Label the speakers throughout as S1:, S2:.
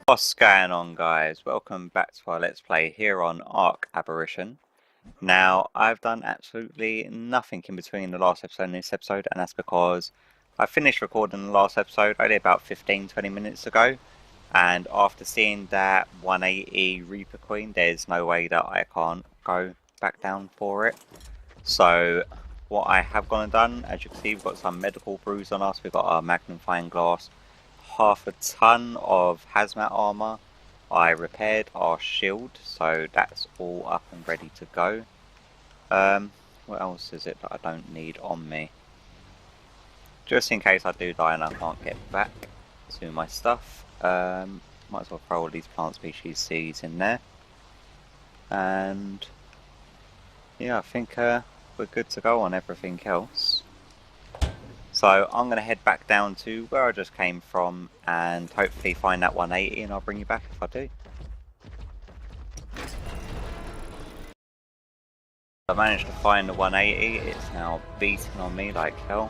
S1: What's going on, guys? Welcome back to our Let's Play here on Ark Aberration. Now, I've done absolutely nothing in between the last episode and this episode, and that's because I finished recording the last episode only about 15-20 minutes ago, and after seeing that 180 Reaper Queen, there's no way that I can't go back down for it. So, what I have gone and done, as you can see, we've got some medical brews on us, we've got our magnifying glass, half a ton of hazmat armor. I repaired our shield, so that's all up and ready to go. What else is it that I don't need on me? Just in case I do die and I can't get back to my stuff, might as well throw all these plant species seeds in there. And yeah, I think we're good to go on everything else. So I'm going to head back down to where I just came from and hopefully find that 180, and I'll bring you back if I do. I managed to find the 180, it's now beating on me like hell.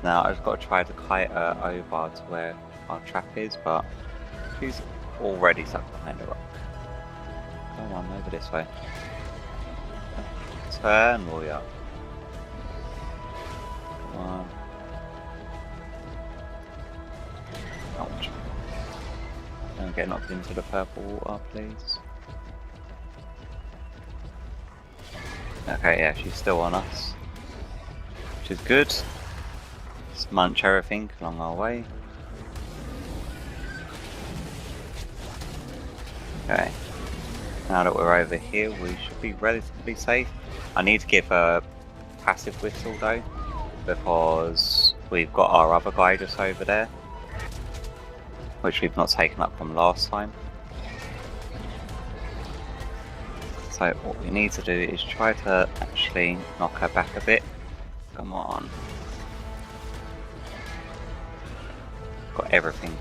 S1: Now I've got to try to kite her over to where our trap is, but she's already stuck behind the rock. Come on, over this way. Turn, warrior. Come on. Ouch. Don't get knocked into the purple water, please. Okay, yeah, she's still on us, which is good. Let's munch everything along our way. Okay, now that we're over here, we should be relatively safe. I need to give her passive whistle though, because we've got our other guy just over there, which we've not taken up from last time. So what we need to do is try to actually knock her back a bit. Come on. Got everything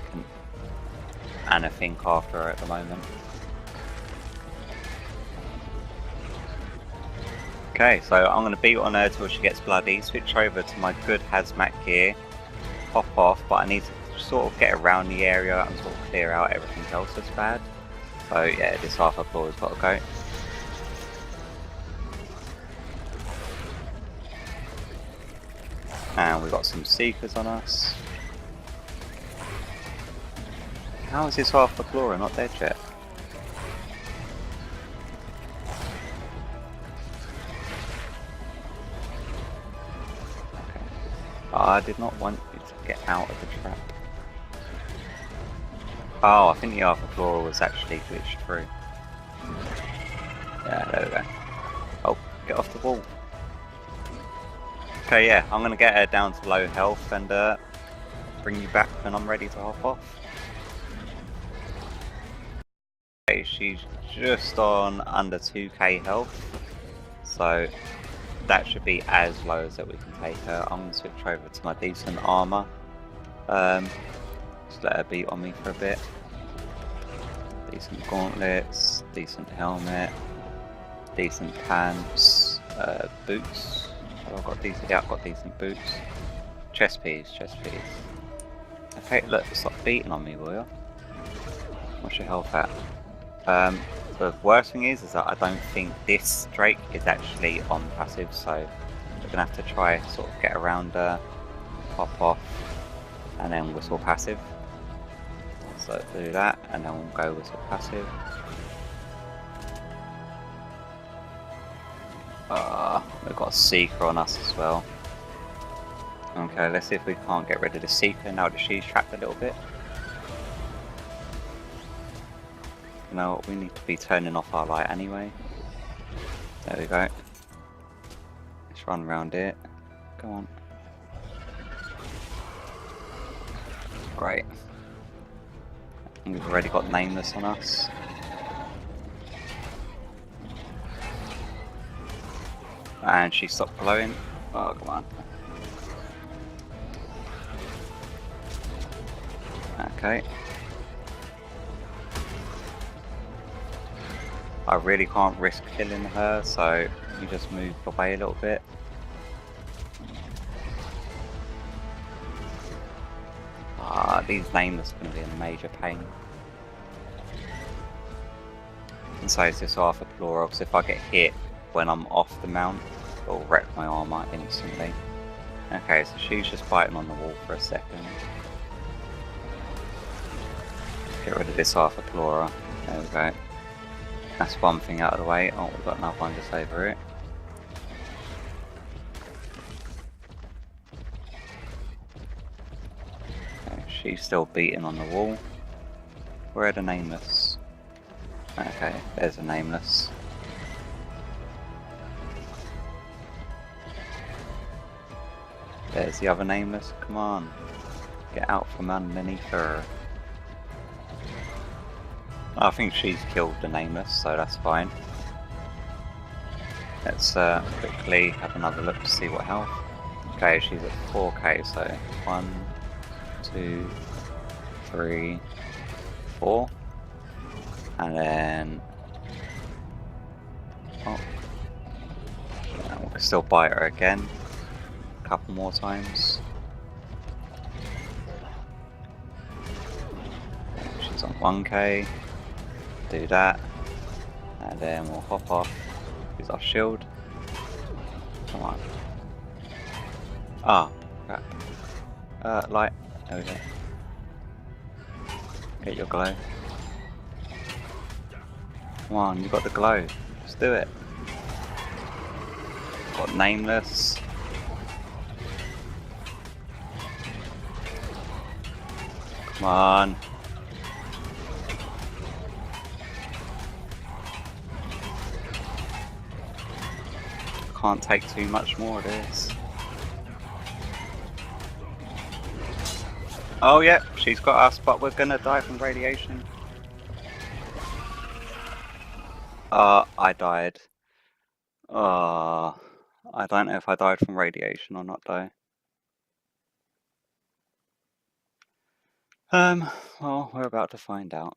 S1: and a think after her at the moment. Okay, so I'm going to beat on her till she gets bloody, switch over to my good hazmat gear, pop off, but I need to sort of get around the area and sort of clear out everything else that's bad. So yeah, this half a floor has got to go. And we've got some seekers on us. How is this half the floor not dead yet? Okay. I did not want you to get out of the trap. Oh, I think the Ark Aberration was actually glitched through. Yeah, there we go. Oh, get off the wall. Okay, yeah, I'm going to get her down to low health and bring you back when I'm ready to hop off. Okay, she's just on under 2k health, so that should be as low as that we can take her. I'm going to switch over to my decent armor. Just let her beat on me for a bit. Decent gauntlets, decent helmet, decent pants, boots. Oh, I've got decent. Yeah, I've got decent boots. Chest piece, chest piece. Okay, look, stop beating on me, will you? What's your health at? The worst thing is that I don't think this Drake is actually on passive, so we're gonna have to try sort of get around her, pop off, and then whistle passive. So do that, and then we'll go whistle passive. We've got a seeker on us as well. Okay, let's see if we can't get rid of the seeker now that she's trapped a little bit. You know what, we need to be turning off our light anyway. There we go. Let's run around it. Go on. Great. We've already got nameless on us. And she stopped glowing. Oh, come on. Okay. I really can't risk killing her, so you just move away a little bit. These nameless are going to be a major pain. And so is this Arthur Plorox. If I get hit when I'm off the mount, it'll wreck my armor instantly. Okay, so she's just fighting on the wall for a second. Get rid of this Arthur Plora. There we go. That's one thing out of the way. Oh, we've got another one just over it. Okay, she's still beating on the wall. Where are the nameless? Okay, there's a nameless. There's the other nameless. Come on. Get out from underneath her. I think she's killed the nameless, so that's fine. Let's quickly have another look to see what health. Okay, she's at 4k, so 1, 2, 3, 4. And then... oh. Yeah, we can still bite her again. A couple more times. She's on 1k. Do that. And then we'll hop off. Use our shield. Come on. Ah, crap. Light. There we go. Get your glow. Come on, you got the glow. Let's do it. Got nameless. Come on. Can't take too much more of this. Oh yeah, she's got us, but we're gonna die from radiation. I died. I don't know if I died from radiation or not though. Well, we're about to find out.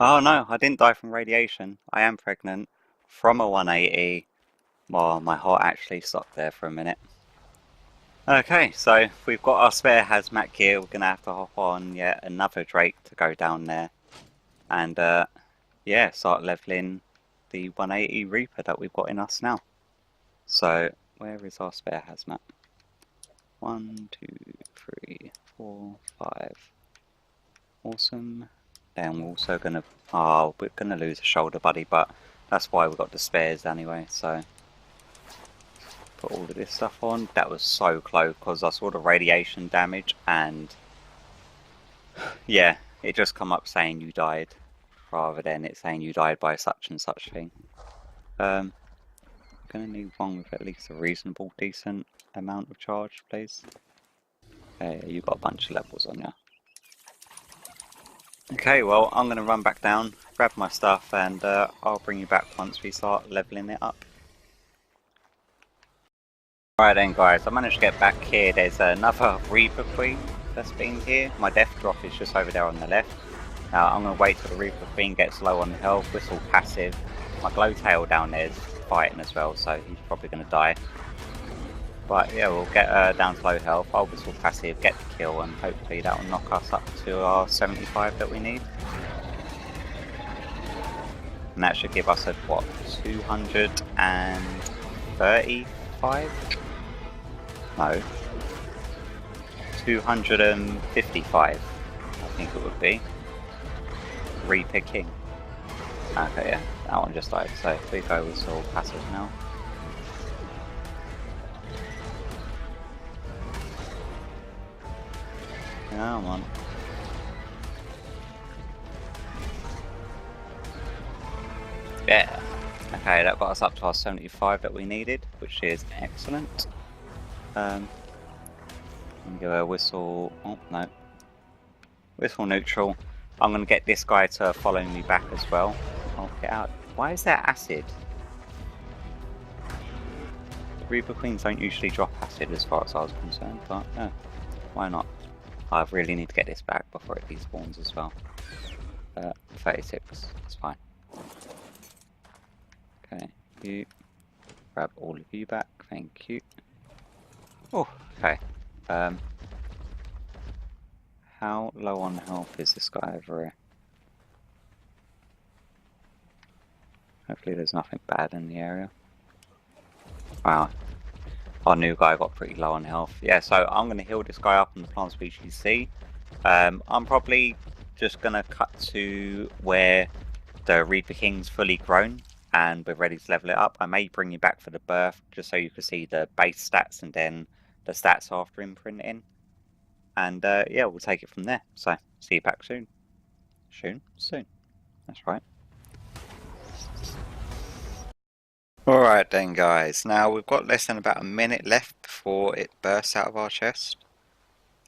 S1: Oh no, I didn't die from radiation. I am pregnant from a 180. Well, my heart actually stopped there for a minute. Okay, so we've got our spare hazmat gear. We're gonna have to hop on yet another Drake to go down there. And yeah, start leveling the 180 Reaper that we've got in us now. So, where is our spare hazmat? 1, 2, 3, 4, 5. Awesome. Then we're also gonna, we're gonna lose a shoulder buddy, but that's why we got the spares anyway. So put all of this stuff on. That was so close because I saw the radiation damage, and yeah, it just come up saying you died rather than it saying you died by such and such thing. I'm gonna need one with at least a reasonable, decent amount of charge, please. Okay, you got a bunch of levels on you. Okay, well, I'm going to run back down, grab my stuff, and I'll bring you back once we start leveling it up. Alright then guys, I managed to get back here. There's another Reaper Queen that's been here. My death drop is just over there on the left. Now I'm going to wait till the Reaper Queen gets low on health, whistle passive. My Glowtail down there is fighting as well, so he's probably going to die. But yeah, we'll get down to low health, I'll whistle passive, get the kill, and hopefully that will knock us up to our 75 that we need. And that should give us a, what, 235? No. 255, I think it would be. Reaper King. Okay, yeah, that one just died, so we go whistle passive now. Come on. Yeah. Okay, that got us up to our 75 that we needed, which is excellent. Give a whistle. Oh no. Whistle neutral. I'm going to get this guy to follow me back as well. I'll get out. Why is there acid? The Reaper Queens don't usually drop acid as far as I was concerned, but yeah, why not? I really need to get this back before it despawns as well. 36, it's fine. Okay, you grab all of you back, thank you. Oh, okay. How low on health is this guy over here? Hopefully there's nothing bad in the area. Wow. Our new guy got pretty low on health. Yeah, so I'm going to heal this guy up on the plant species C. I'm probably just going to cut to where the Reaper King's fully grown and we're ready to level it up. I may bring you back for the birth just so you can see the base stats and then the stats after imprinting. And yeah, we'll take it from there. So, see you back soon. Soon. That's right. Alright then guys, now we've got less than about a minute left before it bursts out of our chest.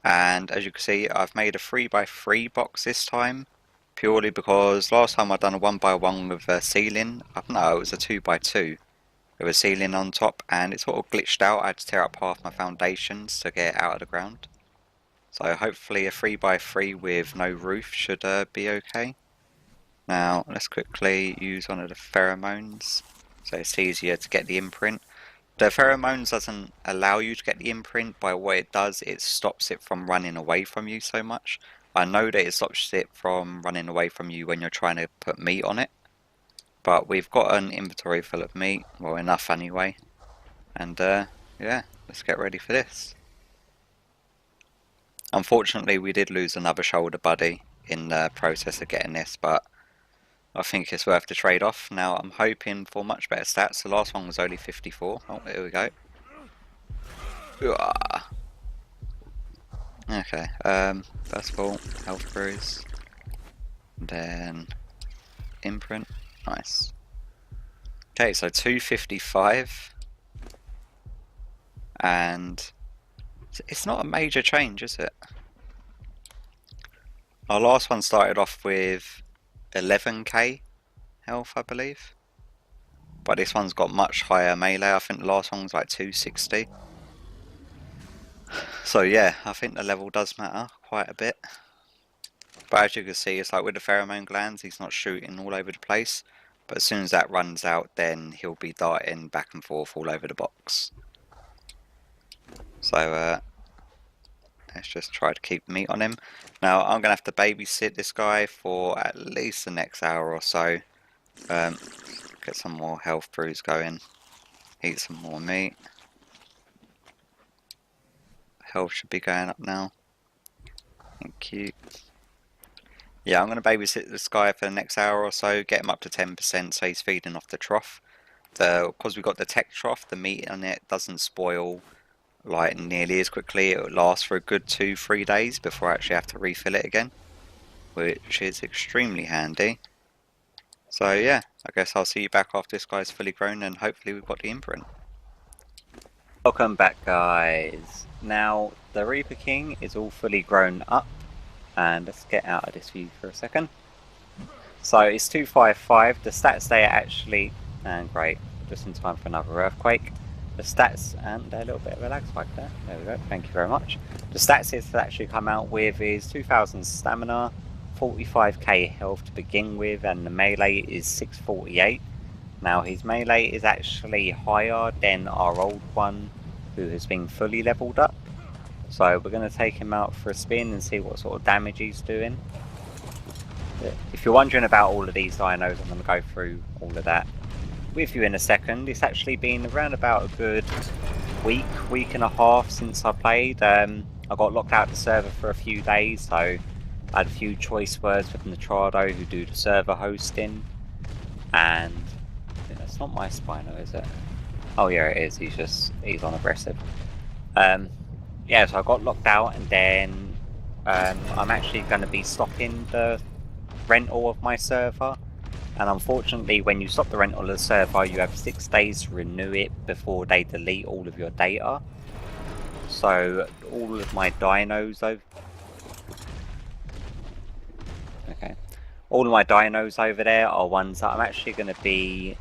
S1: And as you can see, I've made a 3x3 box this time. Purely because last time I'd done a 1x1 with a ceiling. No, it was a 2x2 with a ceiling on top and it sort of glitched out. I had to tear up half my foundations to get it out of the ground. So hopefully a 3x3 with no roof should be okay. Now let's quickly use one of the pheromones so it's easier to get the imprint. The pheromones doesn't allow you to get the imprint. By what it does, it stops it from running away from you so much. I know that it stops it from running away from you when you're trying to put meat on it. But we've got an inventory full of meat, well enough anyway. And yeah, let's get ready for this. Unfortunately we did lose another shoulder buddy in the process of getting this, but I think it's worth the trade-off. Now I'm hoping for much better stats. The last one was only 54. Oh, here we go. Okay, first of all, health bruise. Then imprint. Nice. Okay, so 255. And it's not a major change, is it? Our last one started off with 11k health, I believe. But this one's got much higher melee. I think the last one was like 260. So yeah, I think the level does matter quite a bit. But as you can see, it's like with the pheromone glands, he's not shooting all over the place. But as soon as that runs out, then he'll be darting back and forth all over the box. So let's just try to keep meat on him. Now I'm going to have to babysit this guy for at least the next hour or so. Get some more health brews going. Eat some more meat. Health should be going up now. Thank you. Yeah, I'm going to babysit this guy for the next hour or so. Get him up to 10% so he's feeding off the trough. Because we've got the tech trough, the meat on it doesn't spoil like nearly as quickly. It will last for a good 2-3 days before I actually have to refill it again, which is extremely handy. So yeah, I guess I'll see you back after this guy's fully grown and hopefully we've got the imprint. Welcome back guys. Now the Reaper King is all fully grown up and let's get out of this view for a second. So it's 255, the stats they are actually, and great, just in time for another earthquake. The stats, and a little bit of a lag spike there. There we go, thank you very much. The stats it's actually come out with is 2000 stamina, 45k health to begin with, and the melee is 648. Now his melee is actually higher than our old one, who has been fully leveled up. So we're going to take him out for a spin and see what sort of damage he's doing. If you're wondering about all of these dinos, I'm going to go through all of that with you in a second. It's actually been around about a good week and a half since I played. I got locked out of the server for a few days, so I had a few choice words with Nitrado who do the server hosting. And it's not my Spino, is it? Oh yeah, it is. He's on aggressive. Yeah, so I got locked out, and then I'm actually going to be stopping the rental of my server. And unfortunately, when you stop the rental of the server, you have 6 days to renew it before they delete all of your data. So all of my dinos, though. Okay, All of my dinos over there are ones that I'm actually going to be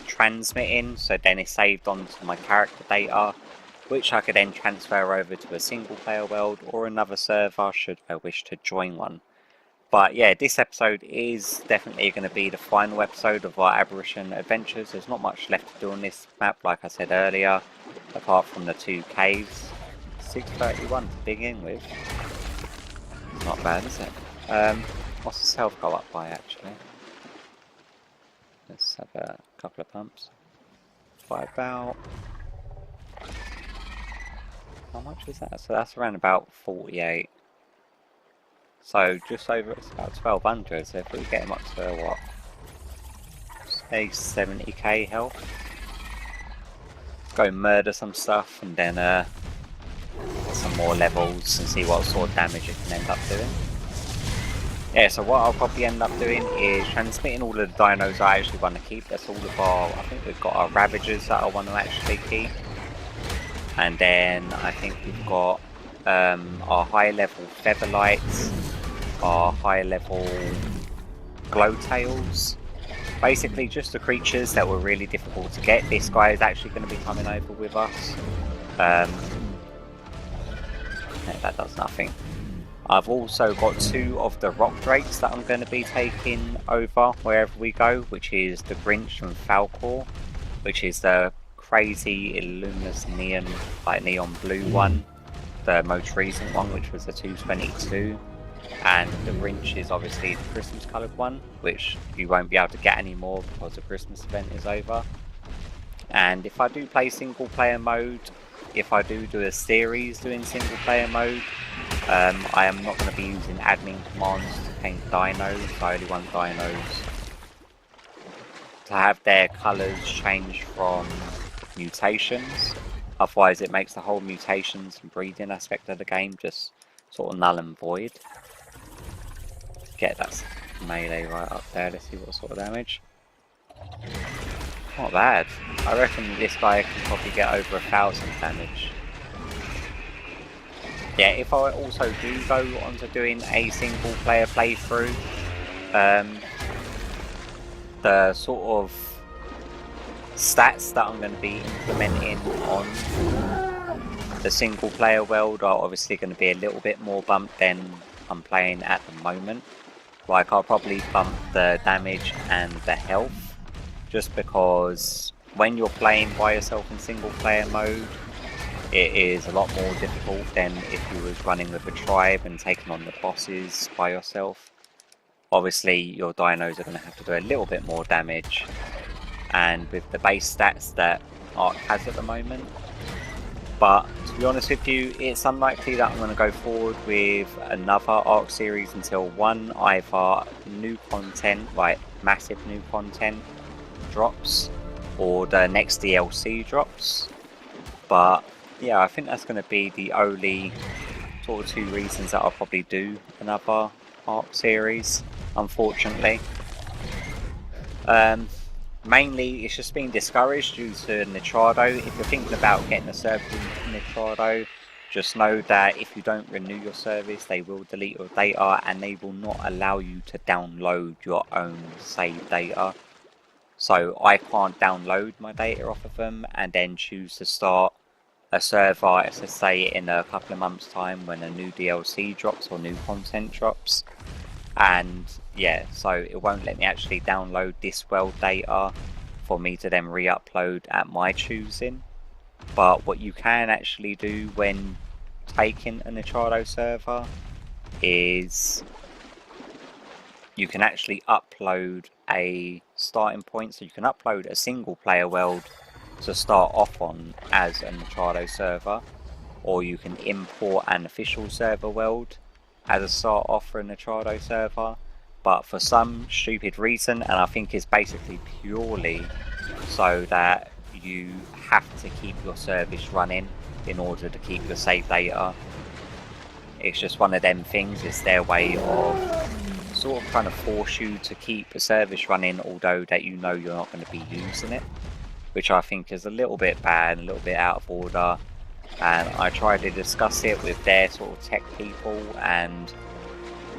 S1: transmitting, so then it's saved onto my character data, which I could then transfer over to a single player world or another server should I wish to join one. But yeah, this episode is definitely going to be the final episode of our Aberration adventures. There's not much left to do on this map, like I said earlier, apart from the 2 caves. 631 to begin with. It's not bad, is it? What's the health go up by actually? Let's have a couple of pumps. By about... how much is that? So that's around about 48. So just over, it's about 1200, so if we get him up to what? Say 70k health. Go murder some stuff and then get some more levels and see what sort of damage it can end up doing. Yeah, so what I'll probably end up doing is transmitting all of the dinos I actually want to keep. That's all of our, I think we've got our Ravagers that I want to actually keep. And then I think we've got our high level Featherlights, our high level Glowtails. Basically just the creatures that were really difficult to get. This guy is actually going to be coming over with us. No, that does nothing. I've also got 2 of the Rock Drakes that I'm going to be taking over wherever we go, which is the Grinch from Falcor, which is the crazy Illuminous neon blue one, the most recent one, which was the 222, and the Grinch is obviously the Christmas coloured one, which you won't be able to get anymore because the Christmas event is over. And if I do play single player mode, if I do a series doing single player mode, I am not going to be using admin commands to paint dinos. I only want dinos to have their colours change from mutations. Otherwise it makes the whole mutations and breeding aspect of the game just sort of null and void. Get that melee right up there, let's see what sort of damage. Not bad. I reckon this guy can probably get over 1000 damage. Yeah, if I also do go on to doing a single player playthrough, the sort of stats that I'm going to be implementing on the single player world are obviously going to be a little bit more bumped than I'm playing at the moment. Like I'll probably bump the damage and the health, just because when you're playing by yourself in single player mode, it is a lot more difficult than if you was running with a tribe and taking on the bosses by yourself. Obviously your dinos are going to have to do a little bit more damage, and with the base stats that Ark has at the moment. But to be honest with you, it's unlikely that I'm going to go forward with another Ark series until one, either new content, like massive new content drops, or the next DLC drops. But yeah, I think that's going to be the only sort of 2 reasons that I'll probably do another Ark series, unfortunately. Mainly, it's just been discouraged due to Nitrado. If you're thinking about getting a service in Nitrado, just know that if you don't renew your service, they will delete your data and they will not allow you to download your own saved data. So I can't download my data off of them and then choose to start a server, let's say in a couple of months time when a new DLC drops or new content drops. And yeah, so it won't let me actually download this world data for me to then re-upload at my choosing. But what you can actually do when taking a Nitrado server is you can actually upload a starting point. So you can upload a single player world to start off on as a Nitrado server, or you can import an official server world as a start off for a Nitrado server. But for some stupid reason, and I think it's basically purely so that you have to keep your service running in order to keep your save data. It's just one of them things. It's their way of sort of trying to force you to keep a service running, although that you know you're not going to be using it, which I think is a little bit bad, a little bit out of order. And I tried to discuss it with their sort of tech people, and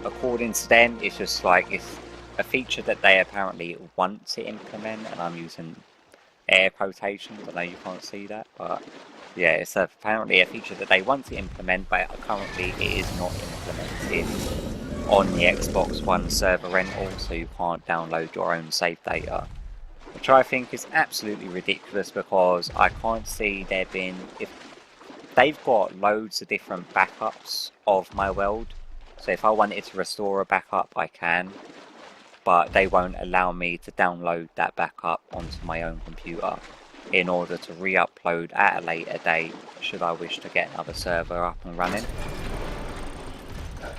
S1: according to them, it's just like it's a feature that they apparently want to implement, and I'm using air quotations. I know you can't see that, but yeah, it's apparently a feature that they want to implement, but currently it is not implemented on the Xbox One server rental, so you can't download your own save data, which I think is absolutely ridiculous because I can't see there being, if they've got loads of different backups of my world, so if I wanted to restore a backup I can, but they won't allow me to download that backup onto my own computer in order to re-upload at a later date should I wish to get another server up and running.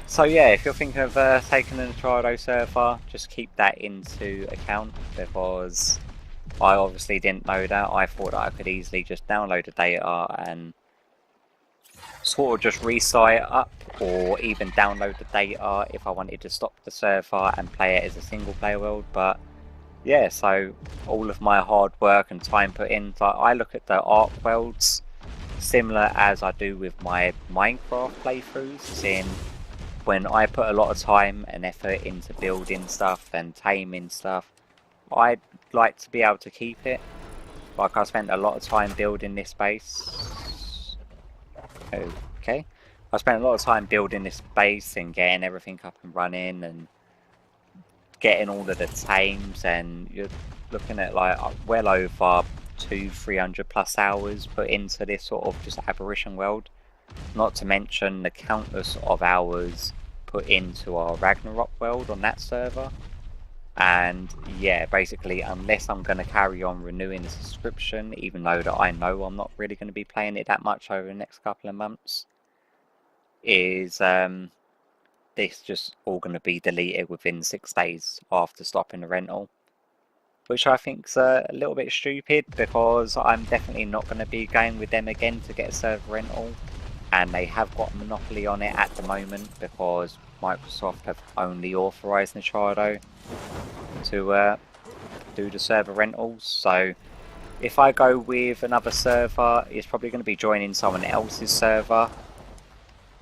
S1: So yeah, if you're thinking of taking an Entrado server, just keep that into account, because I obviously didn't know that. I thought that I could easily just download the data and sort of just restart it up, or even download the data if I wanted to stop the server and play it as a single player world. But yeah, so all of my hard work and time put in, like I look at the Ark worlds similar as I do with my Minecraft playthroughs, seeing when I put a lot of time and effort into building stuff and taming stuff, I'd like to be able to keep it. Like, I spent a lot of time building this base. Okay. I spent a lot of time building this base and getting everything up and running and getting all of the tames, and you're looking at like well over 200-300 plus hours put into this sort of just aberration world. Not to mention the countless of hours put into our Ragnarok world on that server. And yeah, basically, unless I'm going to carry on renewing the subscription, even though that I know I'm not really going to be playing it that much over the next couple of months, is this just all going to be deleted within 6 days after stopping the rental. Which I think's a little bit stupid, because I'm definitely not going to be going with them again to get a server rental. And they have got a monopoly on it at the moment, because Microsoft have only authorised Nichado to do the server rentals. So if I go with another server, it's probably going to be joining someone else's server.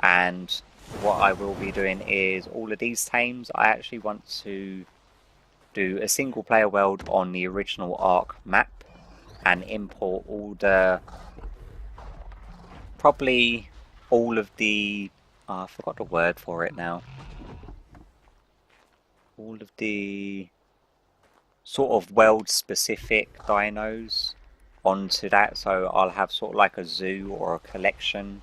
S1: And what I will be doing is all of these tames, I actually want to do a single player world on the original Ark map and import all the, probably all of the, I forgot the word for it now, all of the sort of world specific dinos onto that. So I'll have sort of like a zoo or a collection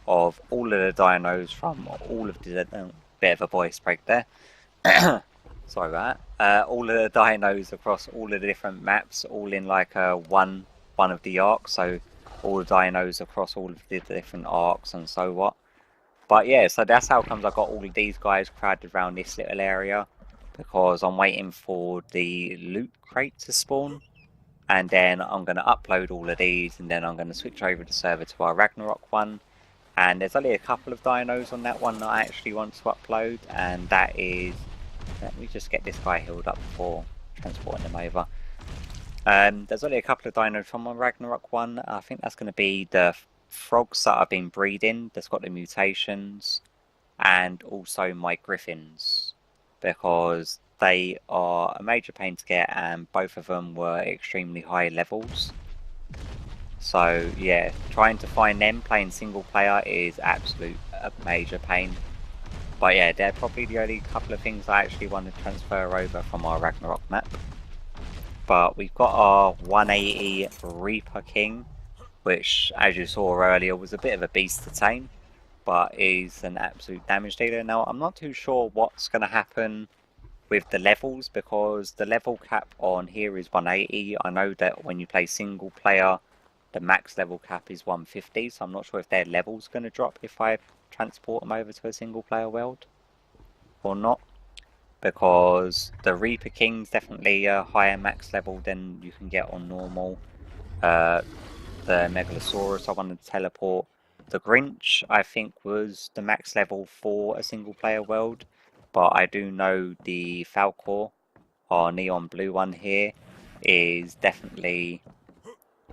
S1: of all of the dinos from all of the, bit of a voice break there. Sorry about that. All of the dinos across all of the different maps, all in like one of the arcs. So all the dinos across all of the different arcs and so what. But yeah, so that's how comes I got all of these guys crowded around this little area, because I'm waiting for the loot crate to spawn, and then I'm going to upload all of these, and then I'm going to switch over the server to our Ragnarok one. And there's only a couple of dinos on that one that I actually want to upload, and that is, let me just get this guy healed up before transporting him over. There's only a couple of dinos from my Ragnarok one. I think that's going to be the frogs that I've been breeding, that's got the mutations, and also my griffins, because they are a major pain to get, and both of them were extremely high levels. So yeah, trying to find them playing single player is absolute a major pain. But yeah, they're probably the only couple of things I actually want to transfer over from our Ragnarok map. But we've got our 180 Reaper King, which, as you saw earlier, was a bit of a beast to tame, but is an absolute damage dealer. Now, I'm not too sure what's going to happen with the levels, because the level cap on here is 180. I know that when you play single player, the max level cap is 150, so I'm not sure if their level's going to drop if I transport them over to a single player world or not, because the Reaper King's definitely a higher max level than you can get on normal. The Megalosaurus I wanted to teleport. The Grinch I think was the max level for a single player world, but I do know the Falcor, our neon blue one here, is definitely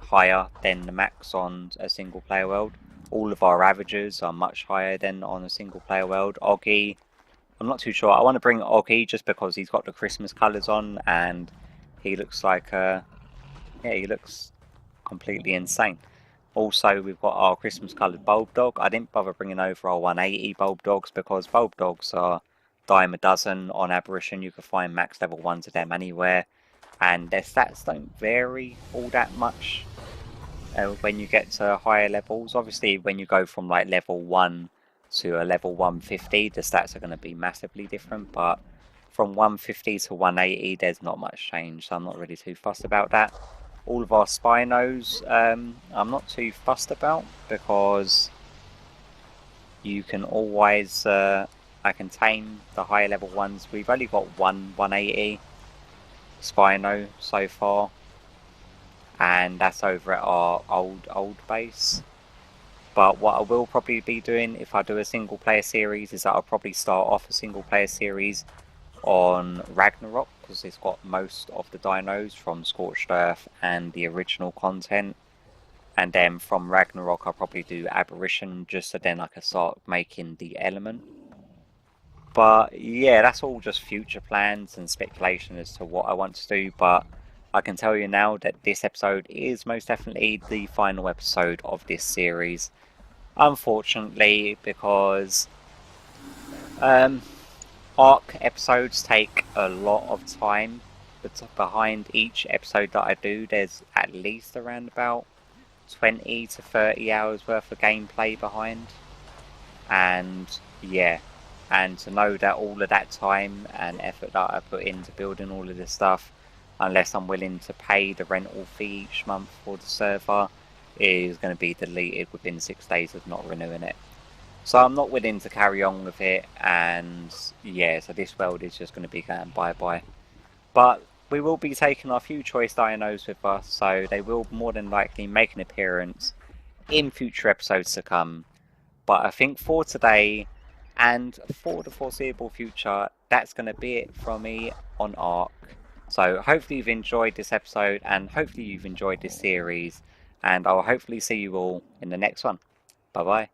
S1: higher than the max on a single player world. All of our Ravagers are much higher than on a single player world. Oggy I'm not too sure. I want to bring Oggy just because he's got the Christmas colours on and he looks like yeah, he looks completely insane. Also, we've got our Christmas coloured bulb dog. I didn't bother bringing over our 180 bulb dogs because bulb dogs are dime a dozen on Aberration. You can find max level ones of them anywhere, and their stats don't vary all that much when you get to higher levels. Obviously, when you go from like level 1 to a level 150, the stats are going to be massively different, but from 150 to 180, there's not much change, so I'm not really too fussed about that. All of our Spinos, I'm not too fussed about because you can always, I can tame the higher level ones. We've only got one 180 Spino so far, and that's over at our old base. But what I will probably be doing if I do a single player series is that I'll probably start off a single player series on Ragnarok because it's got most of the dinos from Scorched Earth and the original content, and then from Ragnarok I'll probably do Aberration just so then I can start making the element. But yeah, that's all just future plans and speculation as to what I want to do, but I can tell you now that this episode is most definitely the final episode of this series, unfortunately, because Ark episodes take a lot of time, but behind each episode that I do there's at least around about 20 to 30 hours worth of gameplay behind. And yeah, and to know that all of that time and effort that I put into building all of this stuff, unless I'm willing to pay the rental fee each month for the server, is going to be deleted within 6 days of not renewing it. So I'm not willing to carry on with it, and yeah, so this world is just going to be going bye-bye. But we will be taking our few choice dinos with us, so they will more than likely make an appearance in future episodes to come. But I think for today, and for the foreseeable future, that's going to be it from me on Ark. So hopefully you've enjoyed this episode, and hopefully you've enjoyed this series, and I'll hopefully see you all in the next one. Bye bye.